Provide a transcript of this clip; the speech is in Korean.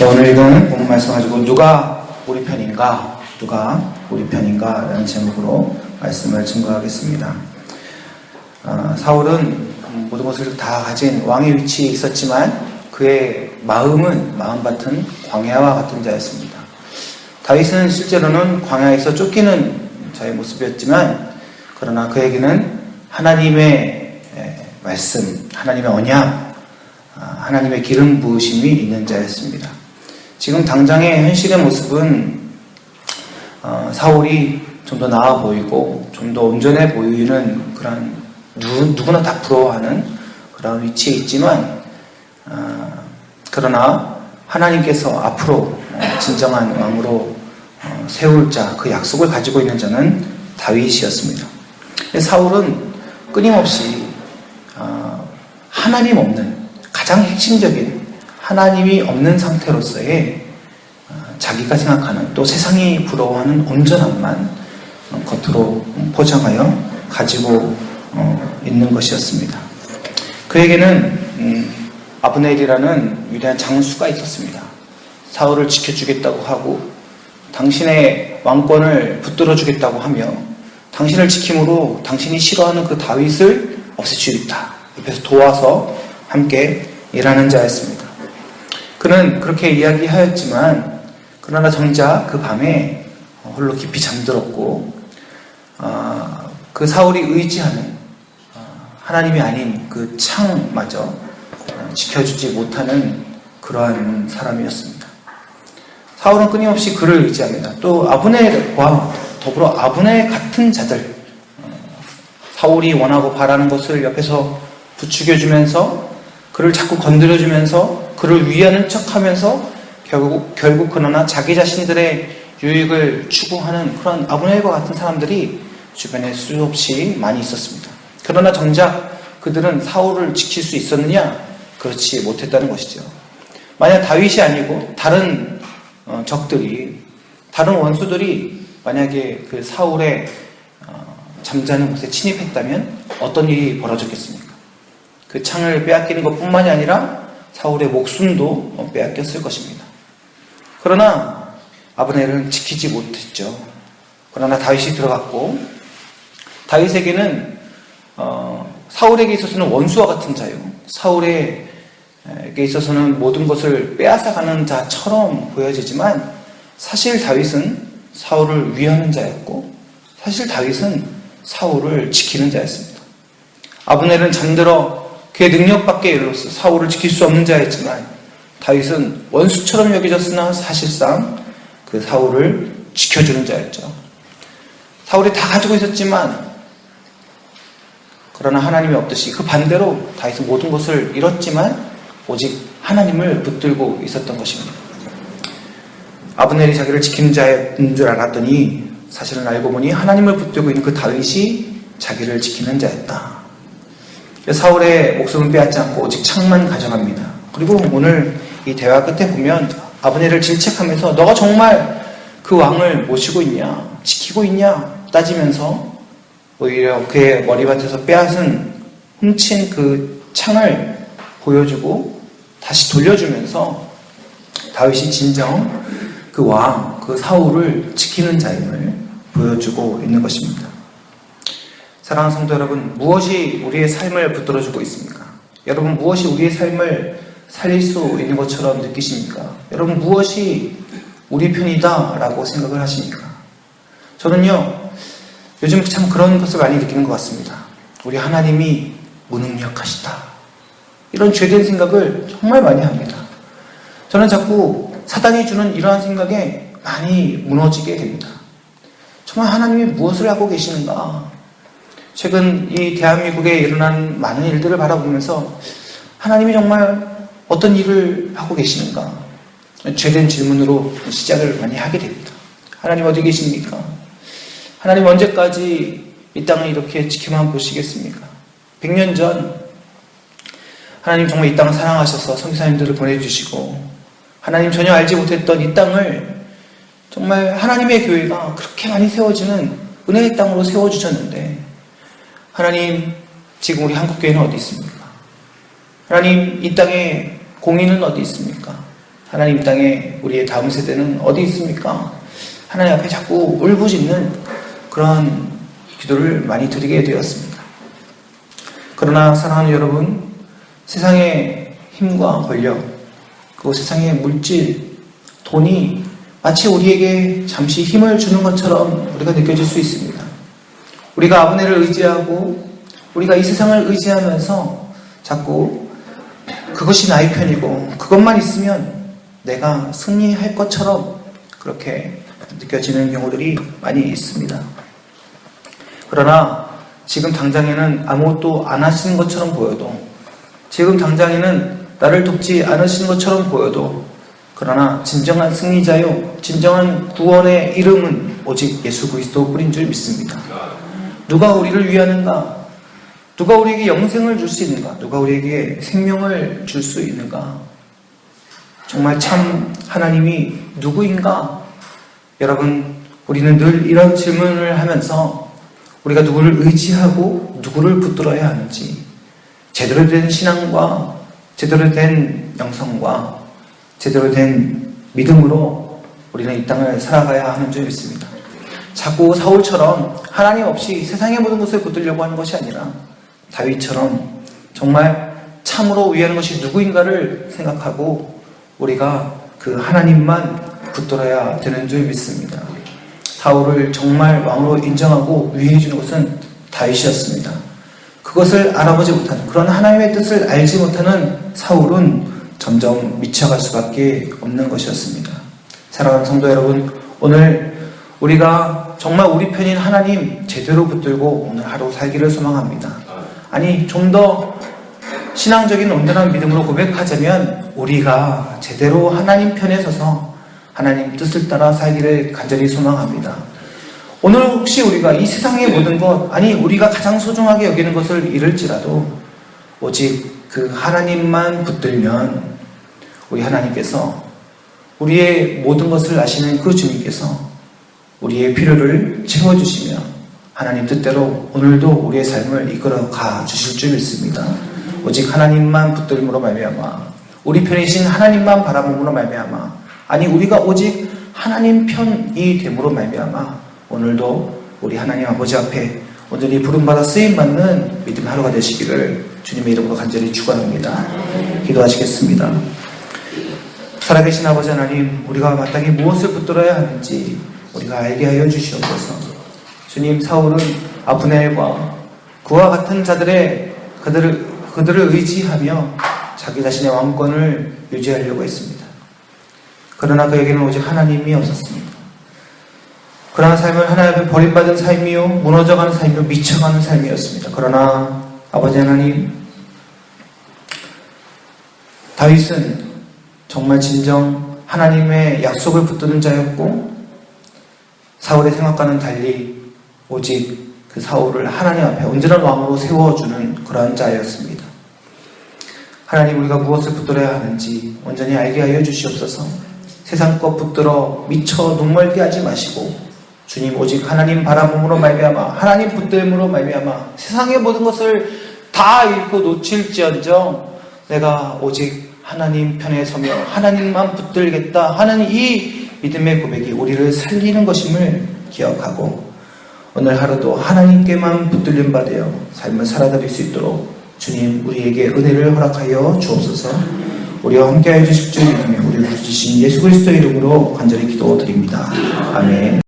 오늘 읽은 본문 말씀 가지고 누가 우리 편인가? 누가 우리 편인가? 라는 제목으로 말씀을 증거하겠습니다. 사울은 모든 것을 다 가진 왕의 위치에 있었지만 그의 마음은 마음밭은 광야와 같은 자였습니다. 다윗은 실제로는 광야에서 쫓기는 자의 모습이었지만 그러나 그에게는 하나님의 말씀, 하나님의 언약, 하나님의 기름 부으심이 있는 자였습니다. 지금 당장의 현실의 모습은 사울이 좀 더 나아 보이고 좀 더 온전해 보이는 그런 누구나 다 부러워하는 그런 위치에 있지만 그러나 하나님께서 앞으로 진정한 왕으로 세울 자, 그 약속을 가지고 있는 자는 다윗이었습니다. 사울은 끊임없이 하나님 없는 가장 핵심적인 하나님이 없는 상태로서의 자기가 생각하는 또 세상이 부러워하는 온전함만 겉으로 포장하여 가지고 있는 것이었습니다. 그에게는 아브넬이라는 위대한 장수가 있었습니다. 사울을 지켜주겠다고 하고 당신의 왕권을 붙들어 주겠다고 하며 당신을 지킴으로 당신이 싫어하는 그 다윗을 없애주겠다. 옆에서 도와서 함께 일하는 자였습니다. 그는 그렇게 이야기하였지만 그러나 정작 그 밤에 홀로 깊이 잠들었고 그 사울이 의지하는 하나님이 아닌 그 창마저 지켜주지 못하는 그러한 사람이었습니다. 사울은 끊임없이 그를 의지합니다. 또 아브넬과 더불어 아브넬 같은 자들, 사울이 원하고 바라는 것을 옆에서 부추겨주면서 그를 자꾸 건드려주면서 그를 위하는 척하면서 결국 그러나 자기 자신들의 유익을 추구하는 그런 아브넬과 같은 사람들이 주변에 수없이 많이 있었습니다. 그러나 정작 그들은 사울을 지킬 수 있었느냐? 그렇지 못했다는 것이죠. 만약 다윗이 아니고 다른 적들이, 다른 원수들이 만약에 그 사울의 잠자는 곳에 침입했다면 어떤 일이 벌어졌겠습니까? 그 창을 빼앗기는 것뿐만이 아니라 사울의 목숨도 빼앗겼을 것입니다. 그러나 아브넬은 지키지 못했죠. 그러나 다윗이 들어갔고 다윗에게는 사울에게 있어서는 원수와 같은 자요, 사울에게 있어서는 모든 것을 빼앗아가는 자처럼 보여지지만 사실 다윗은 사울을 위하는 자였고 사실 다윗은 사울을 지키는 자였습니다. 아브넬은 잠들어 그의 능력 밖의 일로서 사울을 지킬 수 없는 자였지만 다윗은 원수처럼 여겨졌으나 사실상 그 사울을 지켜주는 자였죠. 사울이 다 가지고 있었지만 그러나 하나님이 없듯이 그 반대로 다윗은 모든 것을 잃었지만 오직 하나님을 붙들고 있었던 것입니다. 아브넬이 자기를 지키는 자인 줄 알았더니 사실은 알고 보니 하나님을 붙들고 있는 그 다윗이 자기를 지키는 자였다. 사울의 목숨을 빼앗지 않고 오직 창만 가져갑니다. 그리고 오늘 이 대화 끝에 보면 아브넬을 질책하면서 너가 정말 그 왕을 모시고 있냐, 지키고 있냐 따지면서 오히려 그의 머리밭에서 빼앗은 훔친 그 창을 보여주고 다시 돌려주면서 다윗이 진정 그 왕, 그 사울을 지키는 자임을 보여주고 있는 것입니다. 사랑하는 성도 여러분, 무엇이 우리의 삶을 붙들어주고 있습니까? 여러분, 무엇이 우리의 삶을 살릴 수 있는 것처럼 느끼십니까? 여러분, 무엇이 우리 편이다 라고 생각을 하십니까? 저는요, 요즘 참 그런 것을 많이 느끼는 것 같습니다. 우리 하나님이 무능력하시다, 이런 죄된 생각을 정말 많이 합니다. 저는 자꾸 사단이 주는 이러한 생각에 많이 무너지게 됩니다. 정말 하나님이 무엇을 하고 계시는가? 최근 이 대한민국에 일어난 많은 일들을 바라보면서 하나님이 정말 어떤 일을 하고 계시는가? 죄된 질문으로 시작을 많이 하게 됩니다. 하나님 어디 계십니까? 하나님 언제까지 이 땅을 이렇게 지켜만 보시겠습니까? 100년 전 하나님 정말 이 땅을 사랑하셔서 선교사님들을 보내주시고 하나님 전혀 알지 못했던 이 땅을 정말 하나님의 교회가 그렇게 많이 세워지는 은혜의 땅으로 세워주셨는데 하나님 지금 우리 한국교회는 어디 있습니까? 하나님 이 땅에 공의는 어디 있습니까? 하나님 땅에 우리의 다음 세대는 어디 있습니까? 하나님 앞에 자꾸 울부짖는 그런 기도를 많이 드리게 되었습니다. 그러나 사랑하는 여러분, 세상의 힘과 권력, 그리고 세상의 물질, 돈이 마치 우리에게 잠시 힘을 주는 것처럼 우리가 느껴질 수 있습니다. 우리가 아버지를 의지하고 우리가 이 세상을 의지하면서 자꾸 그것이 나의 편이고 그것만 있으면 내가 승리할 것처럼 그렇게 느껴지는 경우들이 많이 있습니다. 그러나 지금 당장에는 아무것도 안 하시는 것처럼 보여도, 지금 당장에는 나를 돕지 않으시는 것처럼 보여도, 그러나 진정한 승리자요, 진정한 구원의 이름은 오직 예수 그리스도뿐인 줄 믿습니다. 누가 우리를 위하는가? 누가 우리에게 영생을 줄 수 있는가? 누가 우리에게 생명을 줄 수 있는가? 정말 참 하나님이 누구인가? 여러분, 우리는 늘 이런 질문을 하면서 우리가 누구를 의지하고 누구를 붙들어야 하는지, 제대로 된 신앙과 제대로 된 영성과 제대로 된 믿음으로 우리는 이 땅을 살아가야 하는 줄 믿습니다. 자꾸 사울처럼 하나님 없이 세상의 모든 것을 붙들려고 하는 것이 아니라 다윗처럼 정말 참으로 위하는 것이 누구인가를 생각하고 우리가 그 하나님만 붙들어야 되는 줄 믿습니다. 사울을 정말 왕으로 인정하고 위해 주는 것은 다윗이었습니다. 그것을 알아보지 못하는, 그런 하나님의 뜻을 알지 못하는 사울은 점점 미쳐갈 수밖에 없는 것이었습니다. 사랑하는 성도 여러분, 오늘 우리가 정말 우리 편인 하나님 제대로 붙들고 오늘 하루 살기를 소망합니다. 아니, 좀 더 신앙적인 온전한 믿음으로 고백하자면 우리가 제대로 하나님 편에 서서 하나님 뜻을 따라 살기를 간절히 소망합니다. 오늘 혹시 우리가 이 세상의 모든 것, 아니 우리가 가장 소중하게 여기는 것을 잃을지라도 오직 그 하나님만 붙들면 우리 하나님께서, 우리의 모든 것을 아시는 그 주님께서 우리의 필요를 채워주시며 하나님 뜻대로 오늘도 우리의 삶을 이끌어 가 주실 줄 믿습니다. 오직 하나님만 붙들므로 말미암아, 우리 편이신 하나님만 바라봄으로 말미암아, 아니 우리가 오직 하나님 편이 됨으로 말미암아 오늘도 우리 하나님 아버지 앞에 온전히 부름받아 쓰임받는 믿음의 하루가 되시기를 주님의 이름으로 간절히 축원합니다. 기도하시겠습니다. 살아계신 아버지 하나님, 우리가 마땅히 무엇을 붙들어야 하는지 우리가 알게 하여 주시옵소서. 주님, 사울은 아브넬과 그와 같은 자들의 그들을 의지하며 자기 자신의 왕권을 유지하려고 했습니다. 그러나 그에게는 오직 하나님이 없었습니다. 그러한 삶을 하나님 앞에 버림받은 삶이요, 무너져가는 삶이요, 미쳐가는 삶이었습니다. 그러나 아버지 하나님, 다윗은 정말 진정 하나님의 약속을 붙드는 자였고, 사울의 생각과는 달리 오직 그 사울을 하나님 앞에 온전한 왕으로 세워주는 그러한 자였습니다. 하나님, 우리가 무엇을 붙들어야 하는지 온전히 알게 하여 주시옵소서. 세상 것 붙들어 미쳐 눈멀게 하지 마시고 주님, 오직 하나님 바라봄으로 말미암아, 하나님 붙들므로 말미암아 세상의 모든 것을 다 잃고 놓칠지언정 내가 오직 하나님 편에 서며 하나님만 붙들겠다 하는 이 믿음의 고백이 우리를 살리는 것임을 기억하고 오늘 하루도 하나님께만 붙들림 받으여 삶을 살아드릴 수 있도록 주님, 우리에게 은혜를 허락하여 주옵소서. 우리와 함께하여 주실 줄 믿으며 우리를 부르신 예수 그리스도의 이름으로 간절히 기도드립니다. 아멘.